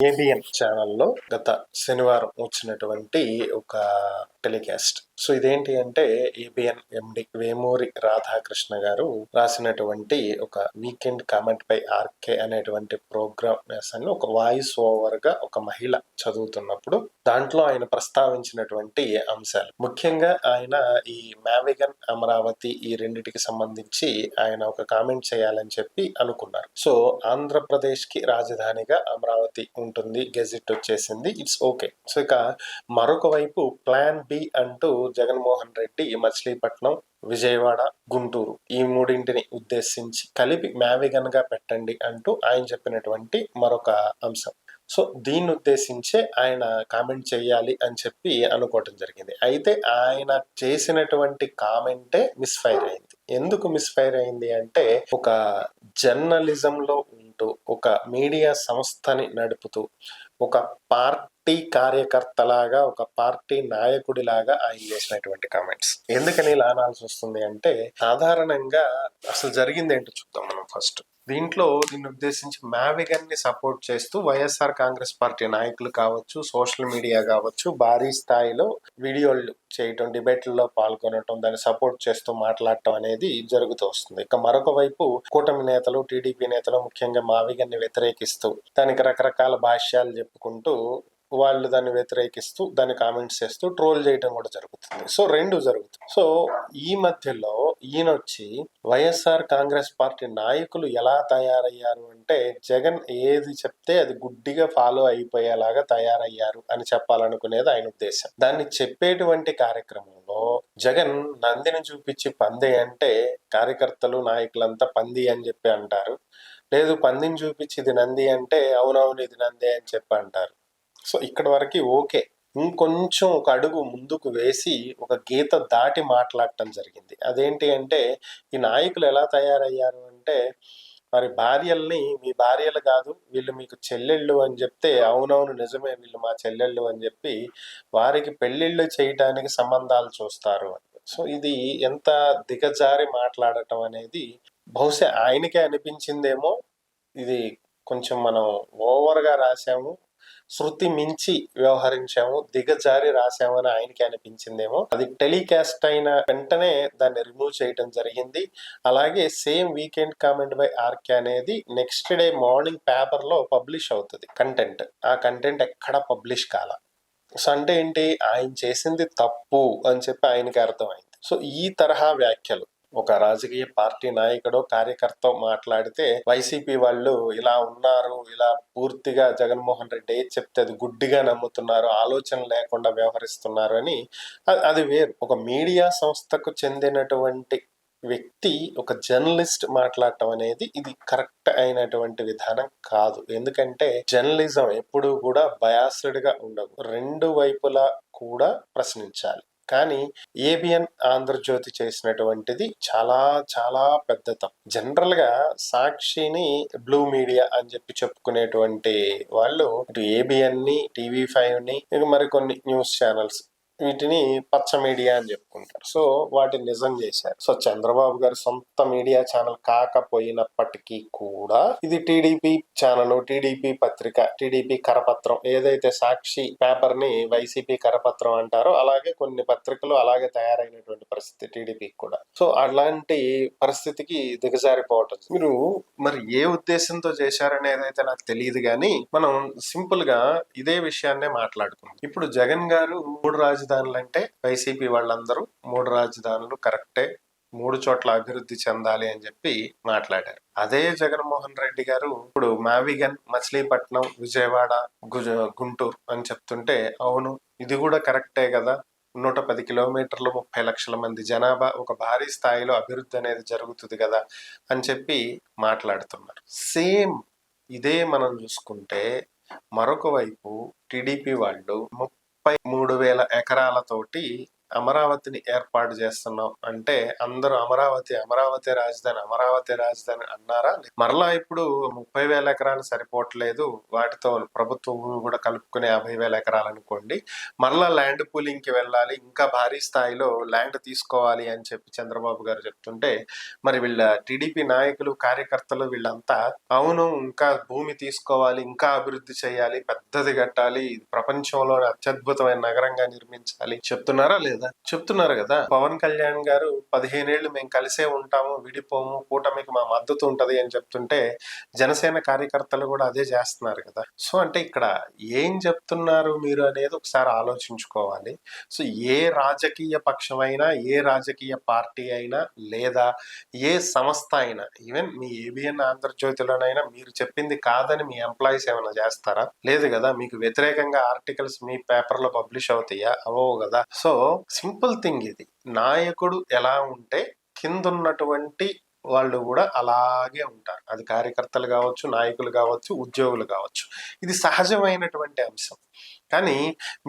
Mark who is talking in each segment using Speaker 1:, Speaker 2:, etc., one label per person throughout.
Speaker 1: ABN ఛానల్లో గత శనివారం వచ్చినటువంటి ఒక టెలికాస్ట్. సో ఇదేంటి అంటే ఏబిఎన్ ఎండి వేమూరి రాధాకృష్ణ గారు రాసినటువంటి ఒక వీకెండ్ కామెంట్ బై ఆర్కే అనేటువంటి ప్రోగ్రామ్ అని ఒక వాయిస్ ఓవర్ గా ఒక మహిళ చదువుతున్నప్పుడు దాంట్లో ఆయన ప్రస్తావించినటువంటి అంశాలు, ముఖ్యంగా ఆయన ఈ మ్యావిగన్ అమరావతి ఈ రెండిటికి సంబంధించి ఆయన ఒక కామెంట్ చేయాలని చెప్పి అనుకున్నారు. సో ఆంధ్రప్రదేశ్ కి రాజధానిగా అమరావతి ఉంటుంది, గెజిట్ వచ్చేసింది, ఇట్స్ ఓకే. సో ఇక మరొక వైపు ప్లాన్ బి అంటూ జగన్మోహన్ రెడ్డి మచిలీపట్నం, విజయవాడ, గుంటూరు ఈ మూడింటిని ఉద్దేశించి కలిపి మ్యావిగన్ గా పెట్టండి అంటూ ఆయన చెప్పినటువంటి మరొక అంశం. సో దీన్ని ఉద్దేశించే ఆయన కామెంట్ చేయాలి అని చెప్పి అనుకోవటం జరిగింది. అయితే ఆయన చేసినటువంటి కామెంటే మిస్ఫైర్ అయింది. ఎందుకు మిస్ఫైర్ అయింది అంటే, ఒక జర్నలిజంలో ఉంటూ ఒక మీడియా సంస్థని నడుపుతూ ఒక పార్టీ కార్యకర్తలాగా ఒక పార్టీ నాయకుడిలాగా ఆయన చేసినటువంటి కామెంట్స్. ఎందుకని ఇలా అనాల్సి వస్తుంది అంటే, సాధారణంగా అసలు జరిగింది ఏంటో చూద్దాం మనం ఫస్ట్. దీన్ని ఉద్దేశించి మ్యావిగన్ ని సపోర్ట్ చేస్తూ వైఎస్ఆర్ కాంగ్రెస్ పార్టీ నాయకులు కావచ్చు, సోషల్ మీడియా కావచ్చు, భారీ స్థాయిలో వీడియోలు చేయటం, డిబేట్లలో పాల్గొనటం, దాన్ని సపోర్ట్ చేస్తూ మాట్లాడటం అనేది జరుగుతూ వస్తుంది. ఇక మరొక వైపు కూటమి నేతలు, టీడీపీ నేతలు ముఖ్యంగా మ్యావిగన్ ని వ్యతిరేకిస్తూ దానికి రకరకాల భాష్యాలు చెప్పుకుంటూ వాళ్ళు దాన్ని వ్యతిరేకిస్తూ దాన్ని కామెంట్స్ చేస్తూ ట్రోల్ చేయడం కూడా జరుగుతుంది. సో రెండు జరుగుతుంది. సో ఈ మధ్యలో ఈయనొచ్చి వైఎస్ఆర్ కాంగ్రెస్ పార్టీ నాయకులు ఎలా తయారయ్యారు అంటే, జగన్ ఏది చెప్తే అది గుడ్డిగా ఫాలో అయిపోయేలాగా తయారయ్యారు అని చెప్పాలనుకునేది ఆయన ఉద్దేశం. దాన్ని చెప్పేటువంటి కార్యక్రమంలో జగన్ నందిని చూపించి పంది అంటే కార్యకర్తలు నాయకులంతా పంది అని చెప్పి అంటారు, లేదు పందిని చూపించి ఇది నంది అంటే అవునవును ఇది నంది అని చెప్పి అంటారు. సో ఇక్కడ వరకు ఓకే. ఇంకొంచెం ఒక అడుగు ముందుకు వేసి ఒక గీత దాటి మాట్లాడటం జరిగింది. అదేంటి అంటే, ఈ నాయకులు ఎలా తయారయ్యారు అంటే, వారి భార్యల్ని మీ భార్యలు కాదు వీళ్ళు మీకు చెల్లెళ్ళు అని చెప్తే అవునవును నిజమే వీళ్ళు మా చెల్లెళ్ళు అని చెప్పి వారికి పెళ్లిళ్ళు చేయటానికి సంబంధాలు చూస్తారు అని. సో ఇది ఎంత దిగజారి మాట్లాడటం అనేది బహుశా ఆయనకే అనిపించిందేమో, ఇది కొంచెం మనం ఓవర్గా రాసాము, శృతి మించి వ్యవహరించాము, దిగజారి రాసామని ఆయనకి అనిపించిందేమో. అది టెలికాస్ట్ అయిన వెంటనే దాన్ని రిమూవ్ చేయడం జరిగింది. అలాగే same weekend comment by RK అనేది నెక్స్ట్ డే మార్నింగ్ పేపర్ లో పబ్లిష్ అవుతుంది కంటెంట్. ఆ కంటెంట్ ఎక్కడ పబ్లిష్ కాల. సో అంటే ఏంటి, ఆయన చేసింది తప్పు అని చెప్పి ఆయనకి అర్థమైంది. సో ఈ తరహా వ్యాఖ్యలు ఒక రాజకీయ పార్టీ నాయకుడు కార్యకర్త మాట్లాడితే వైసీపీ వాళ్ళు ఇలా ఉన్నారు, ఇలా పూర్తిగా జగన్మోహన్ రెడ్డి ఏది చెప్తే అది గుడ్డిగా నమ్ముతున్నారు, ఆలోచన లేకుండా వ్యవహరిస్తున్నారు అని అది వేరు. ఒక మీడియా సంస్థకు చెందినటువంటి వ్యక్తి ఒక జర్నలిస్ట్ మాట్లాడటం అనేది ఇది కరెక్ట్ అయినటువంటి విధానం కాదు. ఎందుకంటే జర్నలిజం ఎప్పుడు కూడా బయాస్డ్ గా ఉండదు, రెండు వైపులా కూడా ప్రశ్నించాలి. కానీ ఏబిఎన్ ఆంధ్రజ్యోతి చేసినటువంటిది చాలా చాలా పెద్ద తప్పు. జనరల్ గా సాక్షిని బ్లూ మీడియా అని చెప్పి చెప్పుకునేటువంటి వాళ్ళు ఇటు ఏబిఎన్ ని, టీవీ5 ని, మరికొన్ని న్యూస్ ఛానల్స్ వీటిని పచ్చ మీడియా అని చెప్పుకుంటారు. సో వాటిని నిజం చేశారు. సో చంద్రబాబు గారి సొంత మీడియా ఛానల్ కాకపోయినప్పటికీ కూడా ఇది టీడీపీ ఛానల్, టీడీపీ పత్రిక, టీడీపీ కరపత్రం, ఏదైతే సాక్షి పేపర్ ని వైసీపీ కరపత్రం అంటారో అలాగే కొన్ని పత్రికలు అలాగే తయారైనటువంటి పరిస్థితి టీడీపీ కూడా. సో అలాంటి పరిస్థితికి దిగజారిపోవటం మీరు మరి ఏ ఉద్దేశంతో చేశారనేది అయితే నాకు తెలియదు, కానీ మనం సింపుల్ గా ఇదే విషయాన్నే మాట్లాడుకుందాం. ఇప్పుడు జగన్ గారు 3 రాజధానులు అంటే వైసీపీ వాళ్ళందరూ 3 రాజధానులు కరెక్టే, 3 చోట్ల అభివృద్ధి చెందాలి అని చెప్పి మాట్లాడారు. అదే జగన్మోహన్ రెడ్డి గారు ఇప్పుడు మ్యావిగన్, మచిలీపట్నం, విజయవాడ, గుంటూరు అని చెప్తుంటే అవును ఇది కూడా కరెక్టే కదా, 110 కిలోమీటర్లు, 30 లక్షల మంది జనాభా, ఒక భారీ స్థాయిలో అభివృద్ధి అనేది జరుగుతుంది కదా అని చెప్పి మాట్లాడుతున్నారు. సేమ్ ఇదే మనం చూసుకుంటే మరొక వైపు టీడీపీ వాళ్ళు 33,000 ఎకరాలతోటి అమరావతిని ఏర్పాటు చేస్తున్నాం అంటే అందరూ అమరావతి అమరావతి రాజధాని అమరావతి రాజధాని అన్నారా? మరలా ఇప్పుడు 30,000 ఎకరాలు సరిపోవట్లేదు, వాటితో ప్రభుత్వ భూమి కూడా కలుపుకునే 50,000 ఎకరాలు అనుకోండి, మరలా ల్యాండ్ పూలింగ్ కి వెళ్ళాలి, ఇంకా భారీ స్థాయిలో ల్యాండ్ తీసుకోవాలి అని చెప్పి చంద్రబాబు గారు చెప్తుంటే, మరి వీళ్ళ టీడీపీ నాయకులు కార్యకర్తలు వీళ్ళంతా అవును ఇంకా భూమి తీసుకోవాలి, ఇంకా అభివృద్ధి చేయాలి, పెద్దది కట్టాలి, ప్రపంచంలో అత్యద్భుతమైన నగరంగా నిర్మించాలి చెప్తున్నారా లేదా? చెప్తున్నారు కదా. పవన్ కళ్యాణ్ గారు 15 ఏళ్లు మేము కలిసే ఉంటాము, విడిపోము, కూటమికి మా మద్దతు ఉంటది అని చెప్తుంటే జనసేన కార్యకర్తలు కూడా అదే చేస్తున్నారు కదా. సో అంటే ఇక్కడ ఏం చెప్తున్నారు మీరు అనేది ఒకసారి ఆలోచించుకోవాలి. సో ఏ రాజకీయ పక్షమైనా, ఏ రాజకీయ పార్టీ అయినా, లేదా ఏ సంస్థ అయినా, ఈవెన్ మీ ఏబిఎన్ ఆంధ్రజ్యోతిలోనైనా మీరు చెప్పింది కాదని మీ ఎంప్లాయీస్ ఏమైనా చేస్తారా? లేదు కదా. మీకు వ్యతిరేకంగా ఆర్టికల్స్ మీ పేపర్ లో పబ్లిష్ అవుతాయా? అవవు కదా. సో సింపుల్ థింగ్ ఇది. నాయకుడు ఎలా ఉంటే కిందున్నటువంటి వాళ్ళు కూడా అలాగే ఉంటారు. అది కార్యకర్తలు కావచ్చు, నాయకులు కావచ్చు, ఉద్యోగులు కావచ్చు. ఇది సహజమైనటువంటి అంశం. కానీ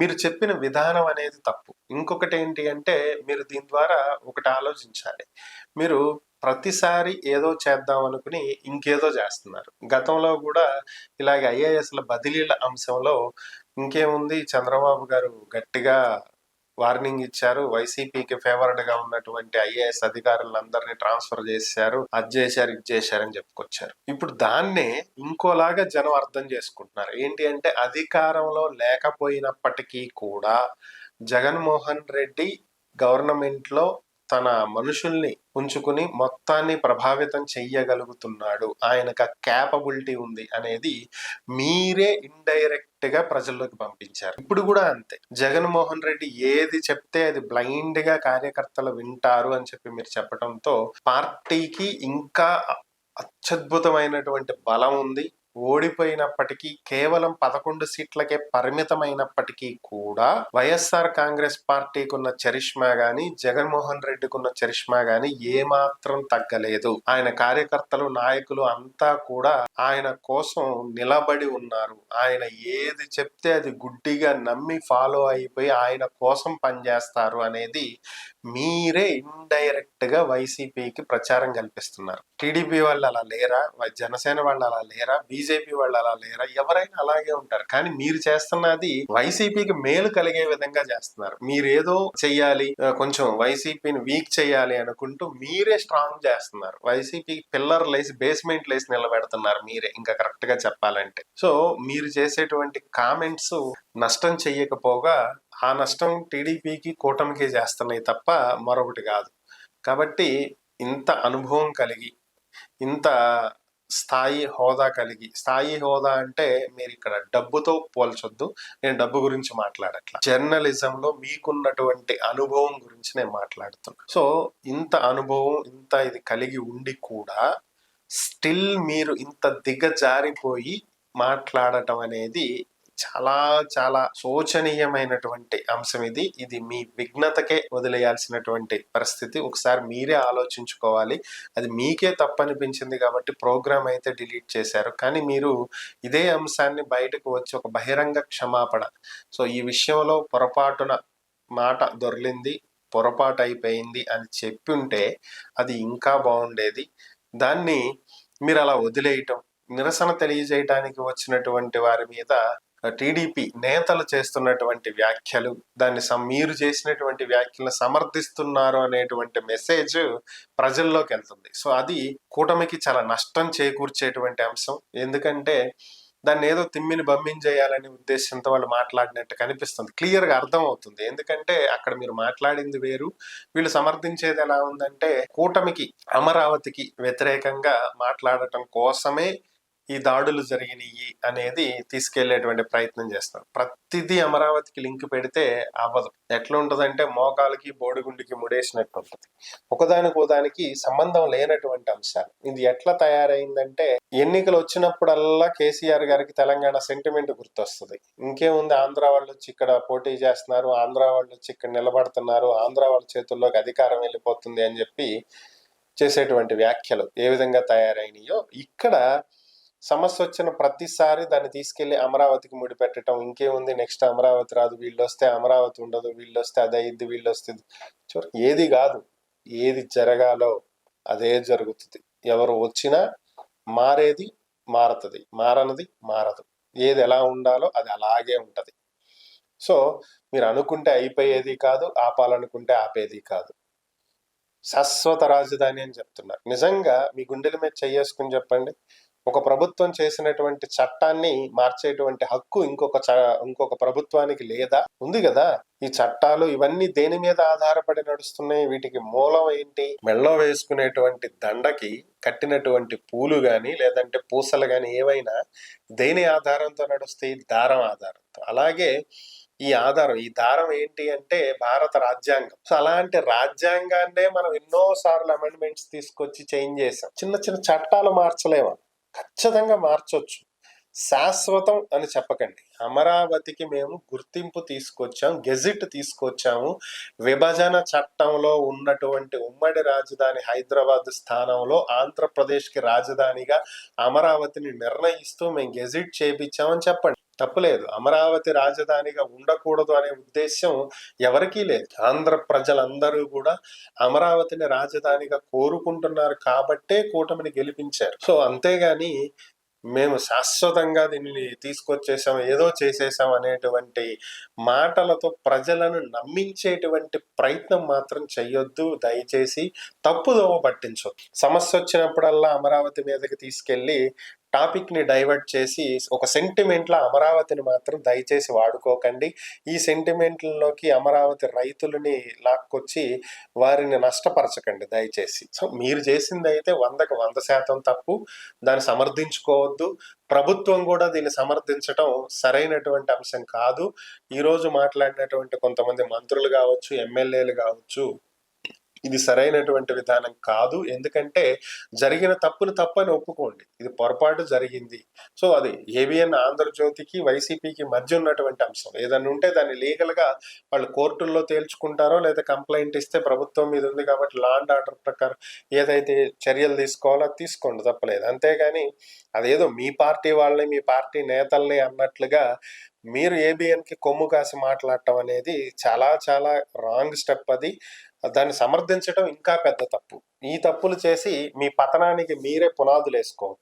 Speaker 1: మీరు చెప్పిన విధానం అనేది తప్పు. ఇంకొకటి ఏంటి అంటే, మీరు దీని ద్వారా ఒకటి ఆలోచించాలి. మీరు ప్రతిసారి ఏదో చేద్దాం అనుకుని ఇంకేదో చేస్తున్నారు. గతంలో కూడా ఇలాగ ఐఏఎస్ల బదిలీల అంశంలో ఇంకేముంది, చంద్రబాబు గారు గట్టిగా వార్నింగ్ ఇచ్చారు. వైసీపీకి ఫేవర్డ్ గా ఉన్నటువంటి ఐఏఎస్ అధికారులందరినీ ట్రాన్స్ఫర్ చేశారు, అది చేశారు, ఇది చేశారని చెప్పుకొచ్చారు. ఇప్పుడు దాన్నే ఇంకోలాగా జనం అర్థం చేసుకుంటున్నారు. ఏంటి అంటే, అధికారంలో లేకపోయినప్పటికీ కూడా జగన్మోహన్ రెడ్డి గవర్నమెంట్ లో తన మనుషుల్ని ఉంచుకుని మొత్తాన్ని ప్రభావితం చెయ్యగలుగుతున్నాడు, ఆయనకు క్యాపబిలిటీ ఉంది అనేది మీరే ఇండైరెక్ట్ గా ప్రజల్లోకి పంపించారు. ఇప్పుడు కూడా అంతే. జగన్మోహన్ రెడ్డి ఏది చెప్తే అది బ్లైండ్ గా కార్యకర్తలు వింటారు అని చెప్పి మీరు చెప్పడంతో పార్టీకి ఇంకా అత్యద్భుతమైనటువంటి బలం ఉంది. ఓడిపోయినప్పటికీ కేవలం 11 సీట్లకే పరిమితమైనప్పటికీ కూడా వైఎస్ఆర్ కాంగ్రెస్ పార్టీకి ఉన్న చరిష్మా గాని, జగన్మోహన్ రెడ్డికి ఉన్న చరిష్మా గాని ఏమాత్రం తగ్గలేదు. ఆయన కార్యకర్తలు, నాయకులు అంతా కూడా ఆయన కోసం నిలబడి ఉన్నారు. ఆయన ఏది చెప్తే అది గుడ్డిగా నమ్మి ఫాలో అయిపోయి ఆయన కోసం పనిచేస్తారు అనేది మీరే ఇండైరెక్ట్ గా వైసీపీకి ప్రచారం కల్పిస్తున్నారు. టీడీపీ వాళ్ళు అలా లేరా? జనసేన వాళ్ళు అలా లేరా? బీజేపీ వాళ్ళు అలా లేరా? ఎవరైనా అలాగే ఉంటారు. కానీ మీరు చేస్తున్నది వైసీపీకి మేలు కలిగే విధంగా చేస్తున్నారు. మీరేదో చెయ్యాలి, కొంచెం వైసీపీని వీక్ చేయాలి అనుకుంటూ మీరే స్ట్రాంగ్ చేస్తున్నారు. వైసీపీకి పిల్లర్ లేసి బేస్మెంట్ లేసి నిలబెడుతున్నారు మీరే, ఇంకా కరెక్ట్ గా చెప్పాలంటే. సో మీరు చేసేటువంటి కామెంట్స్ నష్టం చెయ్యకపోగా ఆ నష్టం టీడీపీకి, కూటమికి చేస్తున్నాయి తప్ప మరొకటి కాదు. కాబట్టి ఇంత అనుభవం కలిగి, ఇంత స్థాయి హోదా కలిగి, స్థాయి హోదా అంటే మీరు ఇక్కడ డబ్బుతో పోల్చొద్దు, నేను డబ్బు గురించి మాట్లాడట్లా, జర్నలిజంలో మీకున్నటువంటి అనుభవం గురించి నేను మాట్లాడుతున్నా. సో ఇంత అనుభవం, ఇంత ఇది కలిగి ఉండి కూడా స్టిల్ మీరు ఇంత దిగజారిపోయి మాట్లాడటం అనేది చాలా చాలా శోచనీయమైనటువంటి అంశం. ఇది మీ విఘ్నతకే వదిలేయాల్సినటువంటి పరిస్థితి. ఒకసారి మీరే ఆలోచించుకోవాలి. అది మీకే తప్పనిపించింది కాబట్టి ప్రోగ్రామ్ అయితే డిలీట్ చేశారు. కానీ మీరు ఇదే అంశాన్ని బయటకు వచ్చి ఒక బహిరంగ క్షమాపణ, సో ఈ విషయంలో పొరపాటున మాట దొర్లింది, పొరపాటు అయిపోయింది అని చెప్పి ఉంటే అది ఇంకా బాగుండేది. దాన్ని మీరు అలా వదిలేయటం, నిరసన తెలియజేయడానికి వచ్చినటువంటి వారి మీద టీడీపీ నేతలు చేస్తున్నటువంటి వ్యాఖ్యలు, దాన్ని మీరు చేసినటువంటి వ్యాఖ్యలను సమర్థిస్తున్నారు అనేటువంటి మెసేజ్ ప్రజల్లోకి వెళ్తుంది. సో అది కూటమికి చాలా నష్టం చేకూర్చేటువంటి అంశం. ఎందుకంటే దాన్ని ఏదో తిమ్మిని బమ్మించేయాలనే ఉద్దేశంతో వాళ్ళు మాట్లాడినట్టు కనిపిస్తుంది. క్లియర్ గా అర్థం అవుతుంది. ఎందుకంటే అక్కడ మీరు మాట్లాడింది వేరు, వీళ్ళు సమర్థించేది ఎలా ఉందంటే కూటమికి, అమరావతికి వ్యతిరేకంగా మాట్లాడటం కోసమే ఈ దాడులు జరిగినాయి అనేది తీసుకెళ్లేటువంటి ప్రయత్నం చేస్తారు. ప్రతిదీ అమరావతికి లింక్ పెడితే అవ్వదు. ఎట్లా ఉంటదంటే మోకాలకి బోడిగుండికి ముడేసినట్టు ఉంటుంది. ఒకదానికి సంబంధం లేనటువంటి అంశాలు. ఇది ఎట్లా తయారైందంటే, ఎన్నికలు వచ్చినప్పుడల్లా కేసీఆర్ గారికి తెలంగాణ సెంటిమెంట్ గుర్తొస్తుంది. ఇంకేముంది, ఆంధ్ర వాళ్ళు వచ్చి ఇక్కడ పోటీ చేస్తున్నారు, ఆంధ్ర వాళ్ళు వచ్చి ఇక్కడ నిలబడుతున్నారు, ఆంధ్ర వాళ్ళ చేతుల్లోకి అధికారం వెళ్ళిపోతుంది అని చెప్పి చేసేటువంటి వ్యాఖ్యలు ఏ విధంగా తయారైనాయో ఇక్కడ సమస్య వచ్చిన ప్రతిసారి దాన్ని తీసుకెళ్లి అమరావతికి ముడిపెట్టడం. ఇంకేముంది, నెక్స్ట్ అమరావతి రాదు, వీళ్ళొస్తే అమరావతి ఉండదు, వీళ్ళొస్తే అదయిద్ది, వీళ్ళొస్తే ఏది కాదు. ఏది జరగాలో అదే జరుగుతుంది. ఎవరు వచ్చినా మారేది మారుతుంది, మారనిది మారదు. ఏది ఎలా ఉండాలో అది అలాగే ఉంటది. సో మీరు అనుకుంటే అయిపోయేది కాదు, ఆపాలనుకుంటే ఆపేది కాదు. శాశ్వత రాజధాని అని చెప్తున్నారు. నిజంగా మీ గుండెల మీద చెయ్యేసుకుని చెప్పండి, ఒక ప్రభుత్వం చేసినటువంటి చట్టాన్ని మార్చేటువంటి హక్కు ఇంకొక ప్రభుత్వానికి లేదా? ఉంది కదా. ఈ చట్టాలు ఇవన్నీ దేని మీద ఆధారపడి నడుస్తున్నాయి? వీటికి మూలం ఏంటి? మెళ్ళో వేసుకునేటువంటి దండకి కట్టినటువంటి పూలు గాని లేదంటే పూసలు గాని ఏవైనా దేని ఆధారంతో నడుస్తాయి? దారం ఆధారంతో. అలాగే ఈ దారం ఏంటి అంటే భారత రాజ్యాంగం. సో అలాంటి రాజ్యాంగాన్నే మనం ఎన్నో సార్లు అమెండ్మెంట్స్ తీసుకొచ్చి చేంజ్ చేసాం. చిన్న చిన్న చట్టాలు మార్చలేమా? ఖచ్చితంగా మార్చొచ్చు. శాశ్వతం అని చెప్పకండి. అమరావతికి మేము గుర్తింపు తీసుకొచ్చాం, గెజిట్ తీసుకొచ్చాము. విభజన చట్టంలో ఉన్నటువంటి ఉమ్మడి రాజధాని హైదరాబాద్ స్థానంలో ఆంధ్రప్రదేశ్కి రాజధానిగా అమరావతిని నిర్ణయిస్తూ మేము గెజిట్ చేపించామని చెప్పండి, తప్పులేదు. అమరావతి రాజధానిగా ఉండకూడదు అనే ఉద్దేశం ఎవరికీ లేదు. ఆంధ్ర ప్రజలందరూ కూడా అమరావతిని రాజధానిగా కోరుకుంటున్నారు కాబట్టే కూటమిని గెలిపించారు. సో అంతేగాని మేము శాశ్వతంగా దీన్ని తీసుకొచ్చేసాం, ఏదో చేసేసాం అనేటువంటి మాటలతో ప్రజలను నమ్మించేటువంటి ప్రయత్నం మాత్రం చెయ్యొద్దు. దయచేసి తప్పుదోవ పట్టించొద్దు. సమస్య వచ్చినప్పుడల్లా అమరావతి మీదకి తీసుకెళ్లి టాపిక్ ని డైవర్ట్ చేసి ఒక సెంటిమెంట్ లో అమరావతిని మాత్రం దయచేసి వాడుకోకండి. ఈ సెంటిమెంట్లలోకి అమరావతి రైతులని లాక్కొచ్చి వారిని నష్టపరచకండి దయచేసి. సో మీరు చేసింది అయితే 100% తప్పు, దాన్ని సమర్థించుకోవద్దు. ప్రభుత్వం కూడా దీన్ని సమర్థించడం సరైనటువంటి అంశం కాదు. ఈరోజు మాట్లాడినటువంటి కొంతమంది మంత్రులు కావచ్చు, ఎమ్మెల్యేలు కావచ్చు, ఇది సరైనటువంటి విధానం కాదు. ఎందుకంటే జరిగిన తప్పును తప్పని ఒప్పుకోండి, ఇది పొరపాటు జరిగింది. సో అది ఏబిఎన్ ఆంధ్రజ్యోతికి వైసీపీకి మధ్య ఉన్నటువంటి అంశం. ఏదన్నా ఉంటే దాన్ని లీగల్ గా వాళ్ళు కోర్టుల్లో తేల్చుకుంటారో, లేదా కంప్లైంట్ ఇస్తే ప్రభుత్వం మీద ఉంది కాబట్టి లా అండ్ ఆర్డర్ ప్రకారం ఏదైతే చర్యలు తీసుకోవాలో అది తీసుకోండి, తప్పలేదు. అంతేగాని అదేదో మీ పార్టీ వాళ్ళని, మీ పార్టీ నేతల్ని అన్నట్లుగా మీరు ఏబిఎన్ కి కొమ్ము కాసి మాట్లాడటం అనేది చాలా చాలా రాంగ్ స్టెప్. అది దాన్ని సమర్థించడం ఇంకా పెద్ద తప్పు. ఈ తప్పులు చేసి మీ పతనానికి మీరే పునాదులు వేసుకోవద్దు.